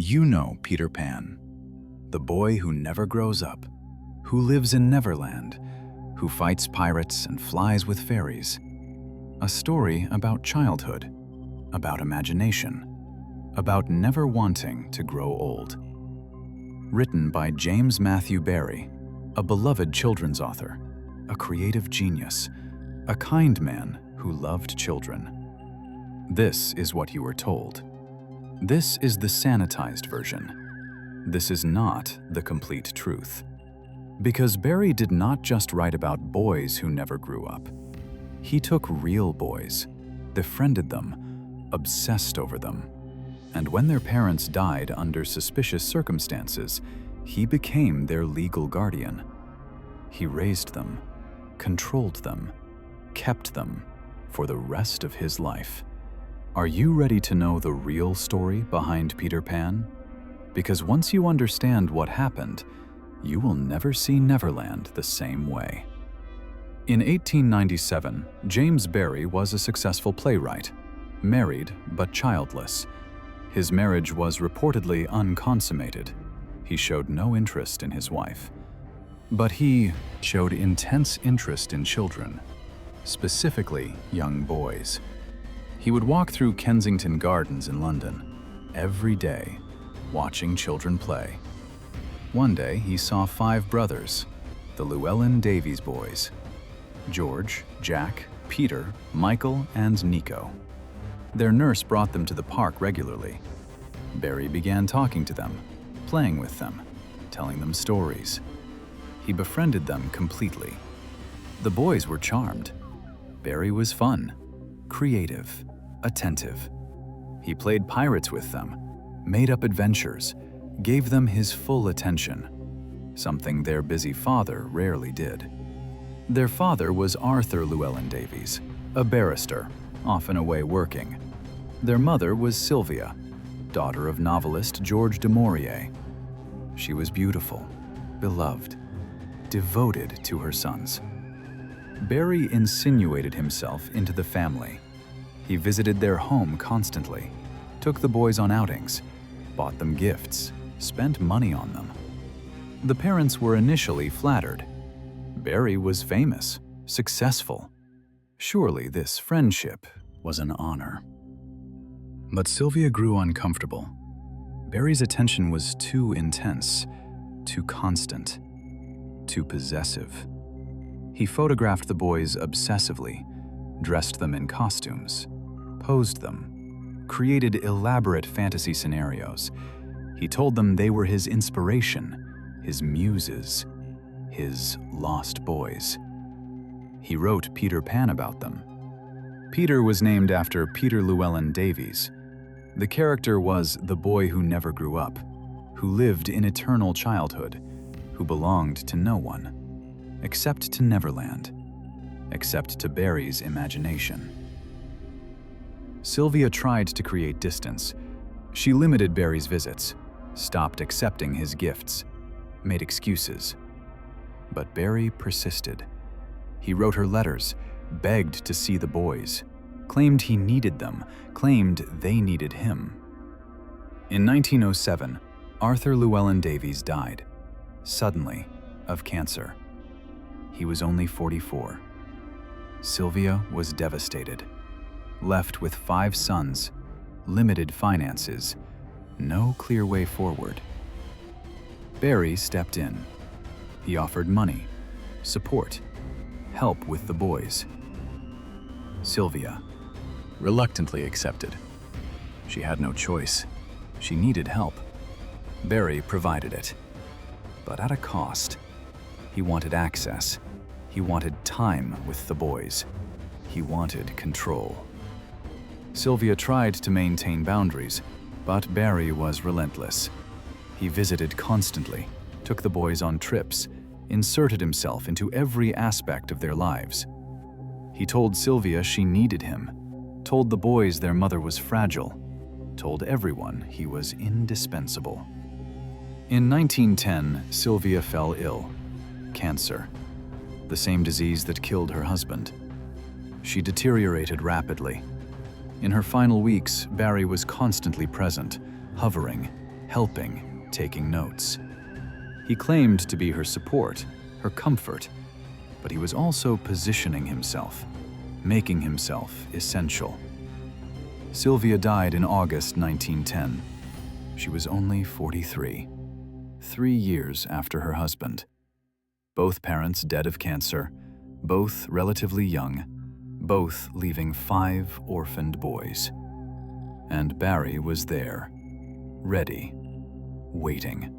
You know Peter Pan, the boy who never grows up, who lives in Neverland, who fights pirates and flies with fairies. A story about childhood, about imagination, about never wanting to grow old. Written by James Matthew Barrie, a beloved children's author, a creative genius, a kind man who loved children. This is what you were told. This is the sanitized version. This is not the complete truth. Because Barrie did not just write about boys who never grew up. He took real boys, befriended them, obsessed over them. And when their parents died under suspicious circumstances, he became their legal guardian. He raised them, controlled them, kept them for the rest of his life. Are you ready to know the real story behind Peter Pan? Because once you understand what happened, you will never see Neverland the same way. In 1897, James Barrie was a successful playwright, married but childless. His marriage was reportedly unconsummated. He showed no interest in his wife. But he showed intense interest in children, specifically young boys. He would walk through Kensington Gardens in London every day, watching children play. One day, he saw 5 brothers, the Llewelyn Davies boys: George, Jack, Peter, Michael, and Nico. Their nurse brought them to the park regularly. Barrie began talking to them, playing with them, telling them stories. He befriended them completely. The boys were charmed. Barrie was fun, creative, attentive. He played pirates with them, made up adventures, gave them his full attention, something their busy father rarely did. Their father was Arthur Llewelyn Davies, a barrister, often away working. Their mother was Sylvia, daughter of novelist George du Maurier. She was beautiful, beloved, devoted to her sons. Barrie insinuated himself into the family. He visited their home constantly, took the boys on outings, bought them gifts, spent money on them. The parents were initially flattered. Barrie was famous, successful. Surely this friendship was an honor. But Sylvia grew uncomfortable. Barrie's attention was too intense, too constant, too possessive. He photographed the boys obsessively, dressed them in costumes, posed them, created elaborate fantasy scenarios. He told them they were his inspiration, his muses, his lost boys. He wrote Peter Pan about them. Peter was named after Peter Llewelyn Davies. The character was the boy who never grew up, who lived in eternal childhood, who belonged to no one, except to Neverland, except to Barrie's imagination. Sylvia tried to create distance. She limited Barrie's visits, stopped accepting his gifts, made excuses. But Barrie persisted. He wrote her letters, begged to see the boys, claimed he needed them, claimed they needed him. In 1907, Arthur Llewelyn Davies died, suddenly, of cancer. He was only 44. Sylvia was devastated, left with 5 sons, limited finances, no clear way forward. Barrie stepped in. He offered money, support, help with the boys. Sylvia reluctantly accepted. She had no choice. She needed help. Barrie provided it, but at a cost. He wanted access. He wanted time with the boys. He wanted control. Sylvia tried to maintain boundaries, but Barrie was relentless. He visited constantly, took the boys on trips, inserted himself into every aspect of their lives. He told Sylvia she needed him, told the boys their mother was fragile, told everyone he was indispensable. In 1910, Sylvia fell ill, cancer, the same disease that killed her husband. She deteriorated rapidly. In her final weeks, Barrie was constantly present, hovering, helping, taking notes. He claimed to be her support, her comfort, but he was also positioning himself, making himself essential. Sylvia died in August 1910. She was only 43, 3 years after her husband. Both parents dead of cancer, both relatively young, both leaving 5 orphaned boys. And Barrie was there, ready, waiting.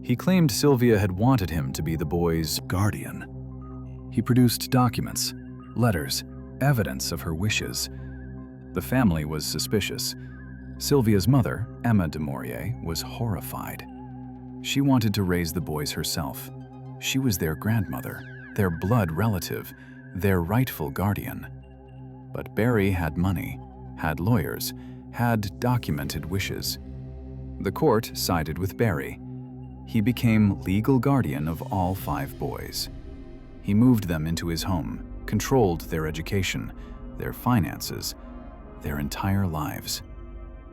He claimed Sylvia had wanted him to be the boys' guardian. He produced documents, letters, evidence of her wishes. The family was suspicious. Sylvia's mother, Emma de Maurier, was horrified. She wanted to raise the boys herself. She was their grandmother, their blood relative, their rightful guardian. But Barrie had money, had lawyers, had documented wishes. The court sided with Barrie. He became legal guardian of all 5 boys. He moved them into his home, controlled their education, their finances, their entire lives.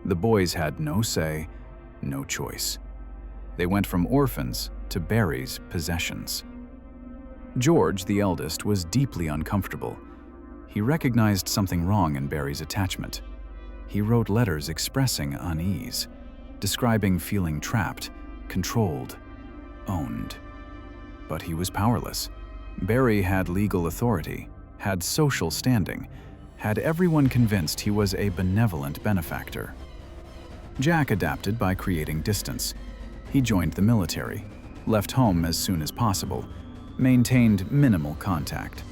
The boys had no say, no choice. They went from orphans to Barrie's possessions. George, the eldest, was deeply uncomfortable. He recognized something wrong in Barrie's attachment. He wrote letters expressing unease, describing feeling trapped, controlled, owned. But he was powerless. Barrie had legal authority, had social standing, had everyone convinced he was a benevolent benefactor. Jack adapted by creating distance. He joined the military, left home as soon as possible, maintained minimal contact.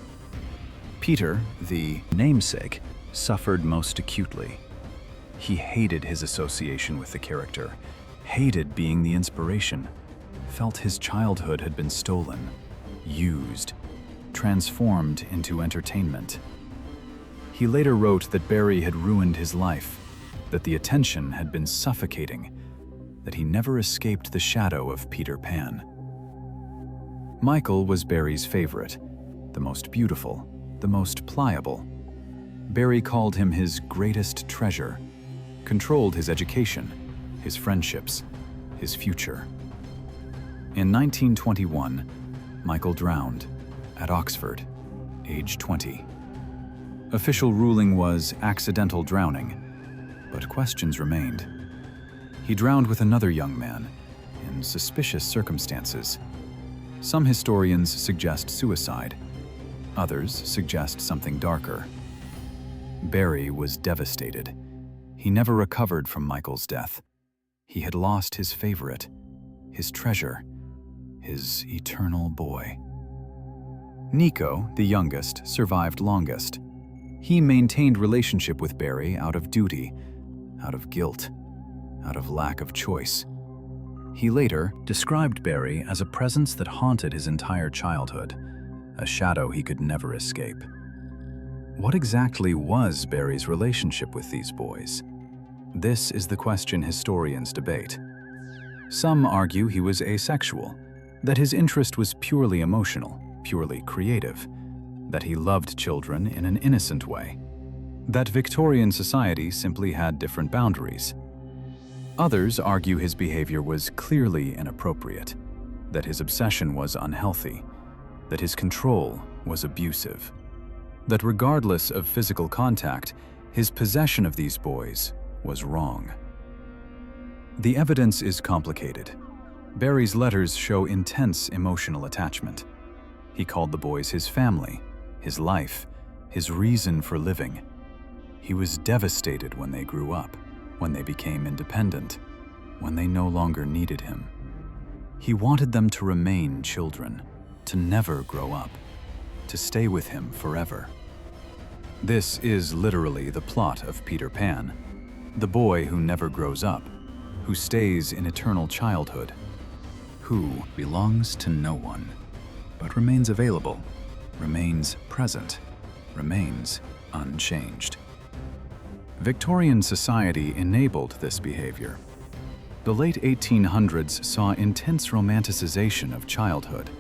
Peter, the namesake, suffered most acutely. He hated his association with the character, hated being the inspiration, felt his childhood had been stolen, used, transformed into entertainment. He later wrote that Barrie had ruined his life, that the attention had been suffocating, that he never escaped the shadow of Peter Pan. Michael was Barrie's favorite, the most beautiful, the most pliable. Barrie called him his greatest treasure, controlled his education, his friendships, his future. In 1921, Michael drowned at Oxford, age 20. Official ruling was accidental drowning, but questions remained. He drowned with another young man in suspicious circumstances. Some historians suggest suicide. Others suggest something darker. Barrie was devastated. He never recovered from Michael's death. He had lost his favorite, his treasure, his eternal boy. Nico, the youngest, survived longest. He maintained relationship with Barrie out of duty, out of guilt, out of lack of choice. He later described Barrie as a presence that haunted his entire childhood, a shadow he could never escape. What exactly was Barrie's relationship with these boys? This is the question historians debate. Some argue he was asexual, that his interest was purely emotional, purely creative, that he loved children in an innocent way, that Victorian society simply had different boundaries. Others argue his behavior was clearly inappropriate, that his obsession was unhealthy, that his control was abusive, that regardless of physical contact, his possession of these boys was wrong. The evidence is complicated. Barrie's letters show intense emotional attachment. He called the boys his family, his life, his reason for living. He was devastated when they grew up, when they became independent, when they no longer needed him. He wanted them to remain children, to never grow up, to stay with him forever. This is literally the plot of Peter Pan, the boy who never grows up, who stays in eternal childhood, who belongs to no one, but remains available, remains present, remains unchanged. Victorian society enabled this behavior. The late 1800s saw intense romanticization of childhood.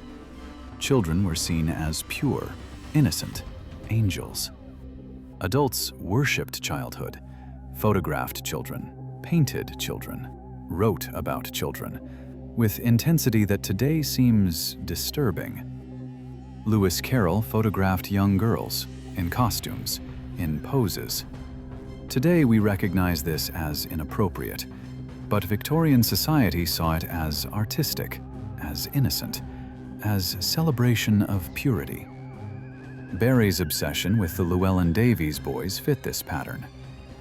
Children were seen as pure, innocent, angels. Adults worshipped childhood, photographed children, painted children, wrote about children, with intensity that today seems disturbing. Lewis Carroll photographed young girls, in costumes, in poses. Today we recognize this as inappropriate, but Victorian society saw it as artistic, as innocent, as celebration of purity. Barrie's obsession with the Llewelyn Davies boys fit this pattern.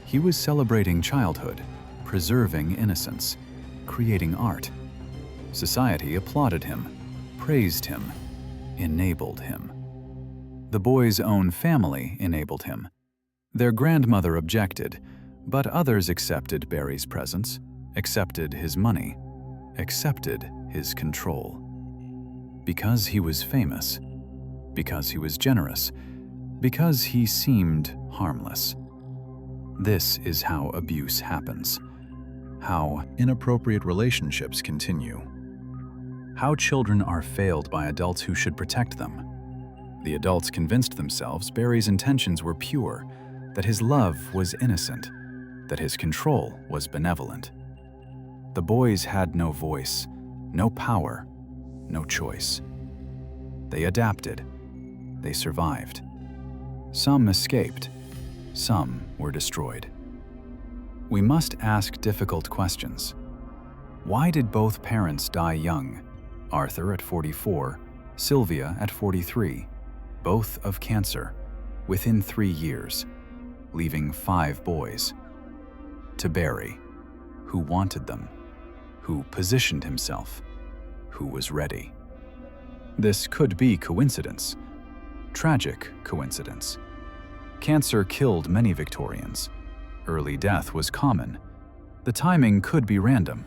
He was celebrating childhood, preserving innocence, creating art. Society applauded him, praised him, enabled him. The boys' own family enabled him. Their grandmother objected, but others accepted Barrie's presence, accepted his money, accepted his control. Because he was famous, because he was generous, because he seemed harmless. This is how abuse happens, how inappropriate relationships continue, how children are failed by adults who should protect them. The adults convinced themselves Barrie's intentions were pure, that his love was innocent, that his control was benevolent. The boys had no voice, no power, no choice. They adapted. They survived. Some escaped. Some were destroyed. We must ask difficult questions. Why did both parents die young? Arthur at 44, Sylvia at 43, both of cancer, within 3 years, leaving 5 boys. To Barrie, who wanted them, who positioned himself, who was ready. This could be coincidence, tragic coincidence. Cancer killed many Victorians. Early death was common. The timing could be random,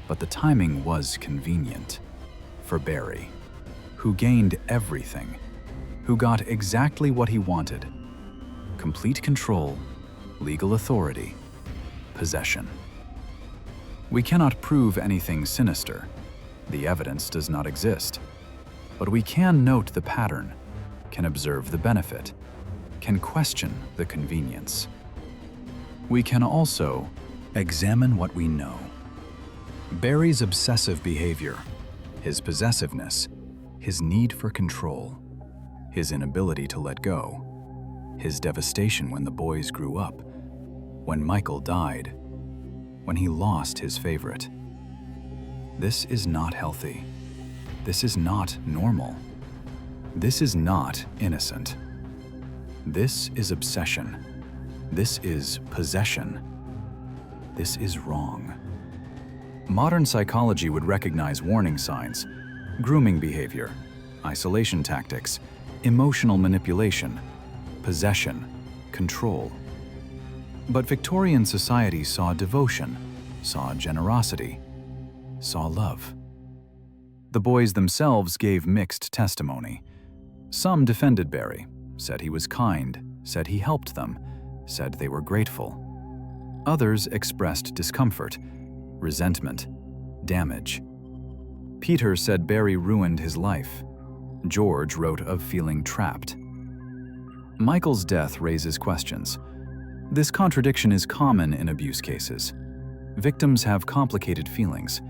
but the timing was convenient for Barrie, who gained everything, who got exactly what he wanted: complete control, legal authority, possession. We cannot prove anything sinister. The evidence does not exist. But we can note the pattern, can observe the benefit, can question the convenience. We can also examine what we know. Barrie's obsessive behavior, his possessiveness, his need for control, his inability to let go, his devastation when the boys grew up, when Michael died, when he lost his favorite. This is not healthy. This is not normal. This is not innocent. This is obsession. This is possession. This is wrong. Modern psychology would recognize warning signs: grooming behavior, isolation tactics, emotional manipulation, possession, control. But Victorian society saw devotion, saw generosity, saw love. The boys themselves gave mixed testimony. Some defended Barrie, said he was kind, said he helped them, said they were grateful. Others expressed discomfort, resentment, damage. Peter said Barrie ruined his life. George wrote of feeling trapped. Michael's death raises questions. This contradiction is common in abuse cases. Victims have complicated feelings.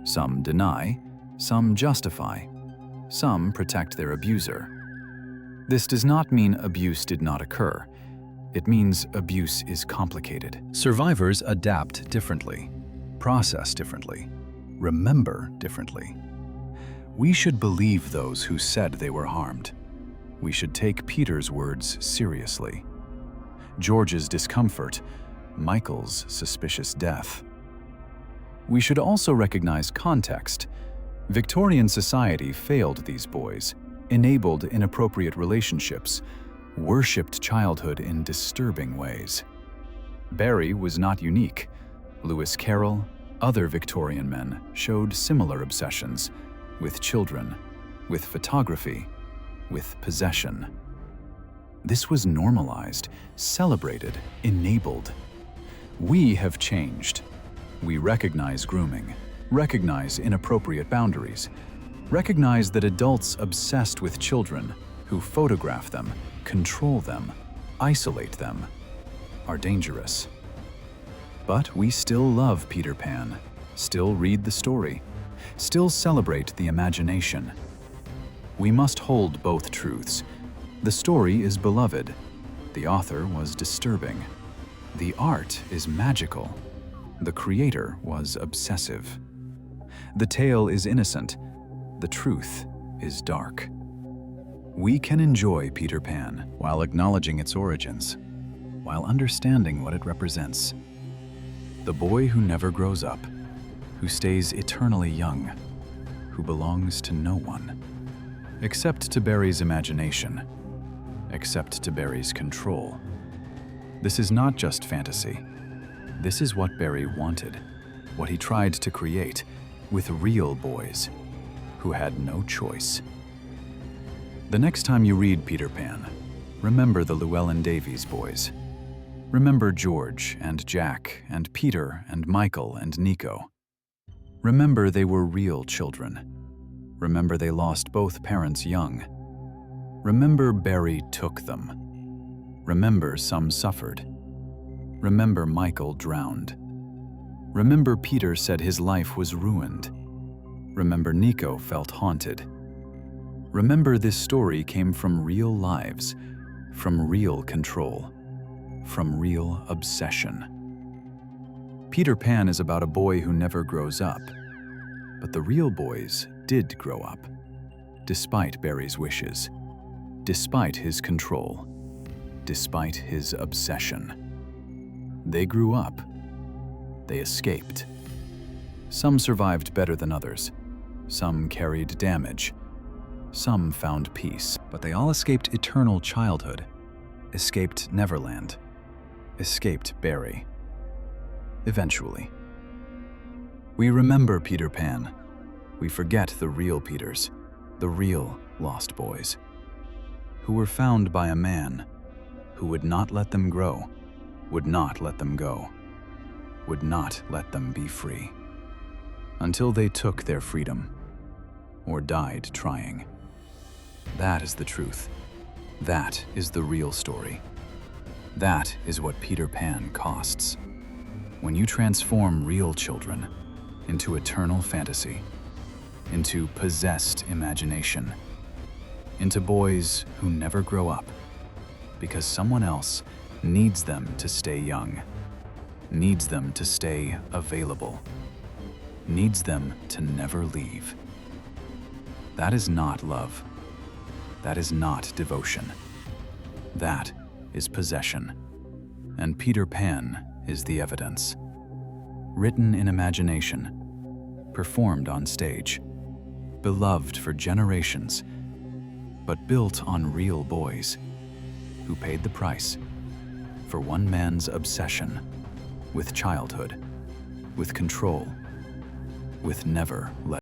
Some deny, some justify, some protect their abuser. This does not mean abuse did not occur. It means abuse is complicated. Survivors adapt differently, process differently, remember differently. We should believe those who said they were harmed. We should take Peter's words seriously. George's discomfort, Michael's suspicious death. We should also recognize context. Victorian society failed these boys, enabled inappropriate relationships, worshipped childhood in disturbing ways. Barrie was not unique. Lewis Carroll, other Victorian men showed similar obsessions with children, with photography, with possession. This was normalized, celebrated, enabled. We have changed. We recognize grooming, recognize inappropriate boundaries, recognize that adults obsessed with children, who photograph them, control them, isolate them, are dangerous. But we still love Peter Pan, still read the story, still celebrate the imagination. We must hold both truths. The story is beloved. The author was disturbing. The art is magical. The creator was obsessive. The tale is innocent. The truth is dark. We can enjoy Peter Pan while acknowledging its origins, while understanding what it represents. The boy who never grows up, who stays eternally young, who belongs to no one, except to Barrie's imagination, except to Barrie's control. This is not just fantasy. This is what Barrie wanted, what he tried to create with real boys who had no choice. The next time you read Peter Pan, remember the Llewelyn Davies boys. Remember George and Jack and Peter and Michael and Nico. Remember they were real children. Remember they lost both parents young. Remember Barrie took them. Remember some suffered. Remember Michael drowned. Remember Peter said his life was ruined. Remember Nico felt haunted. Remember this story came from real lives, from real control, from real obsession. Peter Pan is about a boy who never grows up, but the real boys did grow up, despite Barrie's wishes, despite his control, despite his obsession. They grew up. They escaped. Some survived better than others. Some carried damage. Some found peace, but they all escaped eternal childhood, escaped Neverland, escaped Barrie. Eventually. We remember Peter Pan. We forget the real Peters, the real lost boys, who were found by a man who would not let them grow, would not let them go, would not let them be free, until they took their freedom or died trying. That is the truth. That is the real story. That is what Peter Pan costs. When you transform real children into eternal fantasy, into possessed imagination, into boys who never grow up because someone else needs them to stay young, needs them to stay available, needs them to never leave. That is not love. That is not devotion. That is possession. And Peter Pan is the evidence. Written in imagination, performed on stage, beloved for generations, but built on real boys who paid the price for one man's obsession with childhood, with control, with never letting